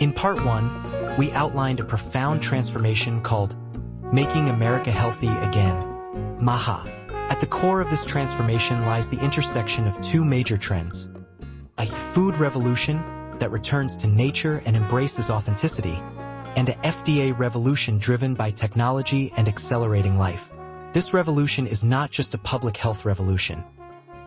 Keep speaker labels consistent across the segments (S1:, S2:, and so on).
S1: In Part 1, we outlined a profound transformation called Making America Healthy Again, MAHA. At the core of this transformation lies the intersection of two major trends: a food revolution that returns to nature and embraces authenticity, and an FDA revolution driven by technology and accelerating life. This revolution is not just a public health revolution.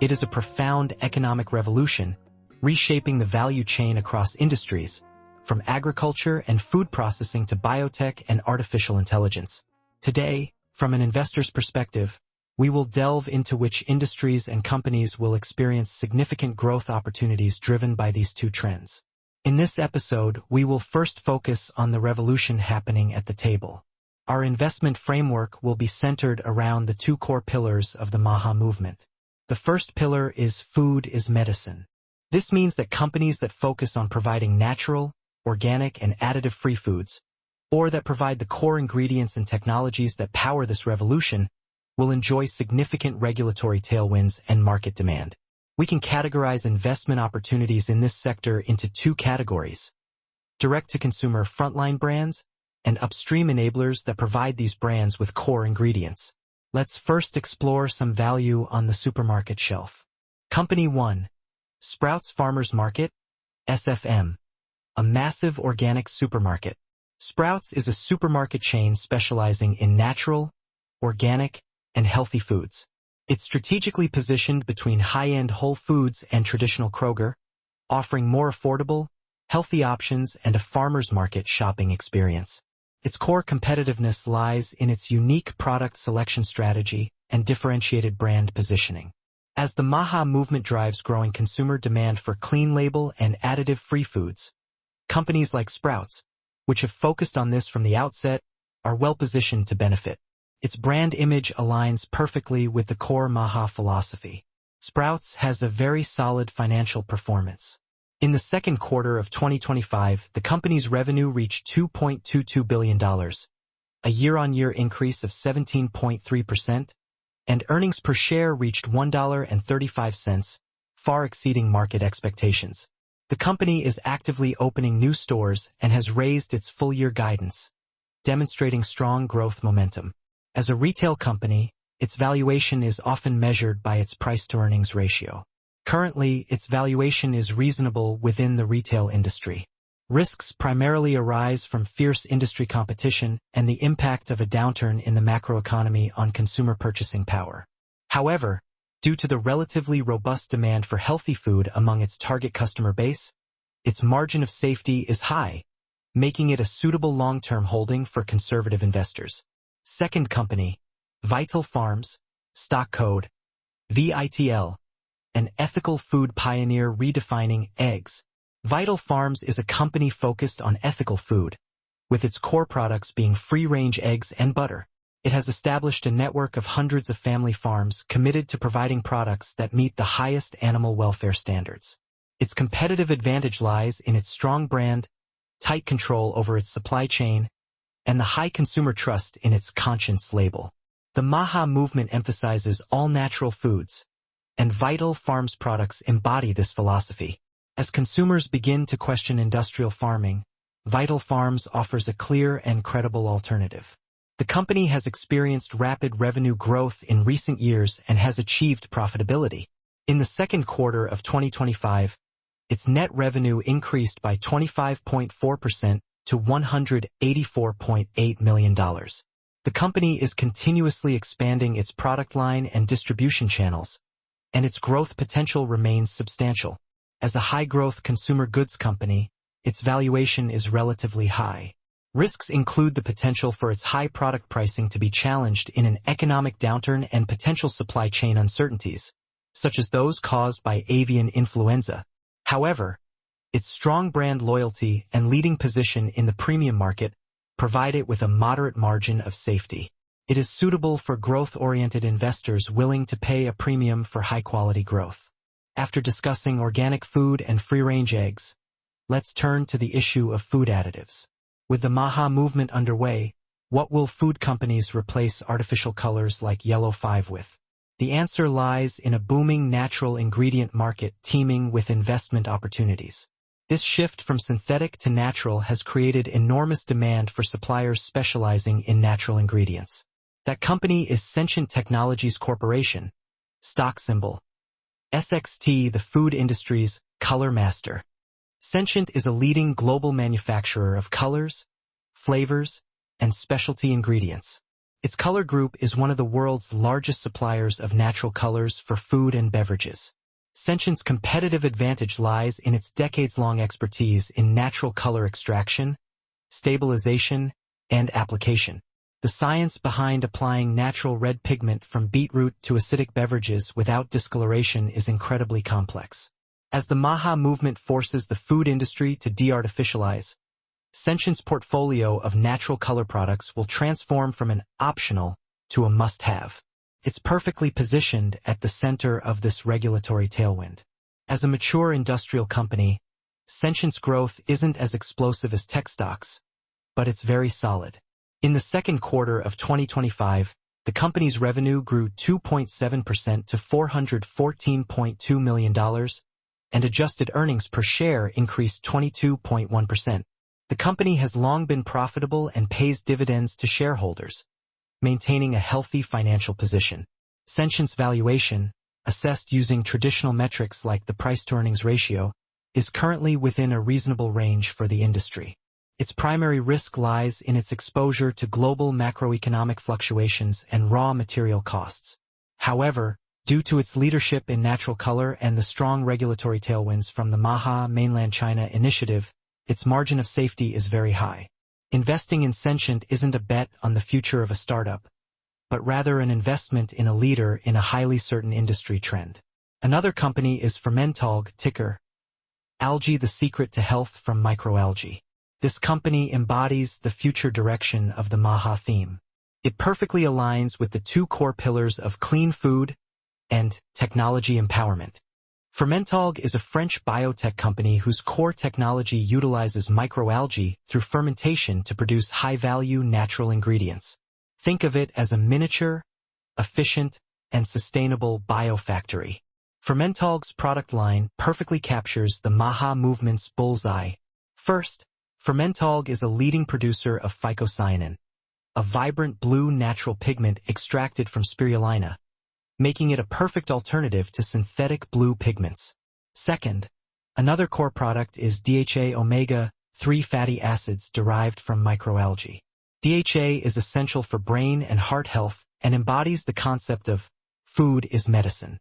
S1: It is a profound economic revolution, reshaping the value chain across industries, from agriculture and food processing to biotech and artificial intelligence. Today, from an investor's perspective, we will delve into which industries and companies will experience significant growth opportunities driven by these two trends. In this episode, we will first focus on the revolution happening at the table. Our investment framework will be centered around the two core pillars of the MAHA movement. The first pillar is food is medicine. This means that companies that focus on providing natural, organic, and additive-free foods, or that provide the core ingredients and technologies that power this revolution, will enjoy significant regulatory tailwinds and market demand. We can categorize investment opportunities in this sector into two categories: direct-to-consumer frontline brands and upstream enablers that provide these brands with core ingredients. Let's first explore some value on the supermarket shelf. Company 1. Sprouts Farmers Market, SFM, a massive organic supermarket. Sprouts is a supermarket chain specializing in natural, organic, and healthy foods. It's strategically positioned between high-end Whole Foods and traditional Kroger, offering more affordable, healthy options and a farmer's market shopping experience. Its core competitiveness lies in its unique product selection strategy and differentiated brand positioning. As the MAHA movement drives growing consumer demand for clean label and additive-free foods, companies like Sprouts, which have focused on this from the outset, are well-positioned to benefit. Its brand image aligns perfectly with the core MAHA philosophy. Sprouts has a very solid financial performance. In the second quarter of 2025, the company's revenue reached $2.22 billion, a year-on-year increase of 17.3%, and earnings per share reached $1.35, far exceeding market expectations. The company is actively opening new stores and has raised its full-year guidance, demonstrating strong growth momentum. As a retail company, its valuation is often measured by its price-to-earnings ratio. Currently, its valuation is reasonable within the retail industry. Risks primarily arise from fierce industry competition and the impact of a downturn in the macroeconomy on consumer purchasing power. However, due to the relatively robust demand for healthy food among its target customer base, its margin of safety is high, making it a suitable long-term holding for conservative investors. Second company, Vital Farms, stock code VITL, an ethical food pioneer redefining eggs. Vital Farms is a company focused on ethical food, with its core products being free-range eggs and butter. It has established a network of hundreds of family farms committed to providing products that meet the highest animal welfare standards. Its competitive advantage lies in its strong brand, tight control over its supply chain, and the high consumer trust in its conscience label. The MAHA movement emphasizes all-natural foods, and Vital Farms products embody this philosophy. As consumers begin to question industrial farming, Vital Farms offers a clear and credible alternative. The company has experienced rapid revenue growth in recent years and has achieved profitability. In the second quarter of 2025, its net revenue increased by 25.4% to $184.8 million. The company is continuously expanding its product line and distribution channels, and its growth potential remains substantial. As a high-growth consumer goods company, its valuation is relatively high. Risks include the potential for its high product pricing to be challenged in an economic downturn and potential supply chain uncertainties, such as those caused by avian influenza. However, its strong brand loyalty and leading position in the premium market provide it with a moderate margin of safety. It is suitable for growth-oriented investors willing to pay a premium for high-quality growth. After discussing organic food and free-range eggs, let's turn to the issue of food additives. With the MAHA movement underway, what will food companies replace artificial colors like yellow 5 with? The answer lies in a booming natural ingredient market teeming with investment opportunities. This shift from synthetic to natural has created enormous demand for suppliers specializing in natural ingredients. That company is Sentient Technologies Corporation, stock symbol SXT, the food industry's color master. Sentient is a leading global manufacturer of colors, flavors, and specialty ingredients. Its color group is one of the world's largest suppliers of natural colors for food and beverages. Sentient's competitive advantage lies in its decades-long expertise in natural color extraction, stabilization, and application. The science behind applying natural red pigment from beetroot to acidic beverages without discoloration is incredibly complex. As the MAHA movement forces the food industry to de-artificialize, Sentient's portfolio of natural color products will transform from an optional to a must-have. It's perfectly positioned at the center of this regulatory tailwind. As a mature industrial company, Sentient's growth isn't as explosive as tech stocks, but it's very solid. In the second quarter of 2025, the company's revenue grew 2.7% to $414.2 million, and adjusted earnings per share increased 22.1%. The company has long been profitable and pays dividends to shareholders, maintaining a healthy financial position. Sentient's valuation, assessed using traditional metrics like the price-to-earnings ratio, is currently within a reasonable range for the industry. Its primary risk lies in its exposure to global macroeconomic fluctuations and raw material costs. However, due to its leadership in natural color and the strong regulatory tailwinds from the MAHA Mainland China initiative, its margin of safety is very high. Investing in Sentient isn't a bet on the future of a startup, but rather an investment in a leader in a highly certain industry trend. Another company is Fermentalg, ticker Algae, the secret to health from microalgae. This company embodies the future direction of the MAHA theme. It perfectly aligns with the two core pillars of clean food and technology empowerment. Fermentalg is a French biotech company whose core technology utilizes microalgae through fermentation to produce high-value natural ingredients. Think of it as a miniature, efficient, and sustainable biofactory. Fermentalg's product line perfectly captures the MAHA movement's bullseye. First, Fermentalg is a leading producer of phycocyanin, a vibrant blue natural pigment extracted from spirulina, making it a perfect alternative to synthetic blue pigments. Second, another core product is DHA omega-3 fatty acids derived from microalgae. DHA is essential for brain and heart health and embodies the concept of food is medicine.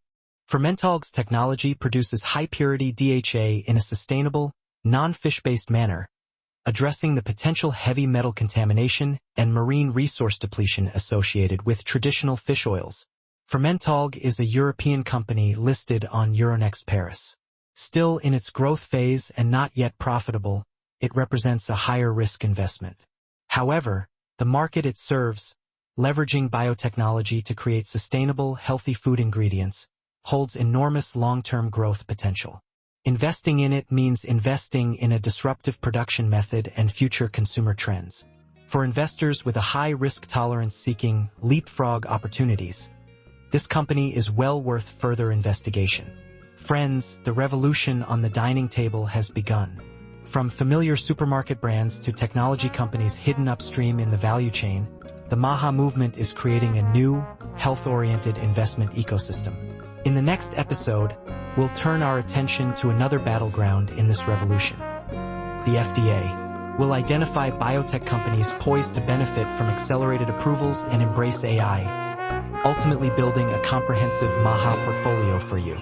S1: Fermentalg's technology produces high-purity DHA in a sustainable, non-fish-based manner, addressing the potential heavy metal contamination and marine resource depletion associated with traditional fish oils. Fermentalg is a European company listed on Euronext Paris. Still in its growth phase and not yet profitable, it represents a higher risk investment. However, the market it serves, leveraging biotechnology to create sustainable, healthy food ingredients, holds enormous long-term growth potential. Investing in it means investing in a disruptive production method and future consumer trends. For investors with a high risk tolerance seeking leapfrog opportunities, this company is well worth further investigation. Friends, the revolution on the dining table has begun. From familiar supermarket brands to technology companies hidden upstream in the value chain, the MAHA movement is creating a new, health-oriented investment ecosystem. In the next episode, we'll turn our attention to another battleground in this revolution. The FDA will identify biotech companies poised to benefit from accelerated approvals and embrace AI, ultimately building a comprehensive MAHA portfolio for you.